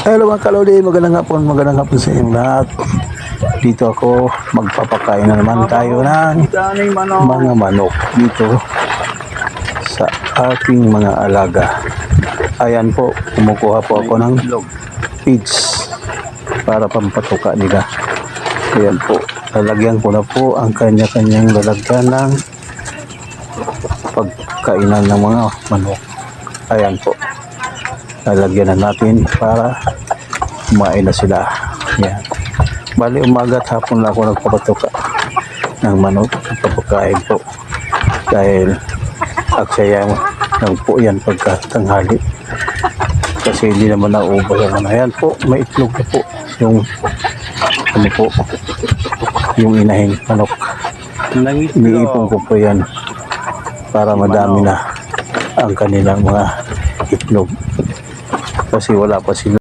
Hello mga kalodi, magandang hapon sa inyong lahat. Dito ako, magpapakain na naman tayo ng mga manok dito sa aking mga alaga. Ayan po, kumukuha po ako ng feeds para pampatuka nila. Ayan po, lalagyan ko na po ang kanya-kanyang lalagyan ng pagkainan ng mga manok. Ayan po, lalagyan na natin para kumain na sila. Yan. Bali umaga at hapon lang ako nagpapatuka ng manok at papakain po. Dahil aksaya lang po yan pagkatanghali. Kasi hindi naman naubos ang ano. Yan po, may itlog na po yung ano po, yung inahing manok. Iniipon ko po yan para madami na ang kanilang mga itlog. Kasi wala pa sila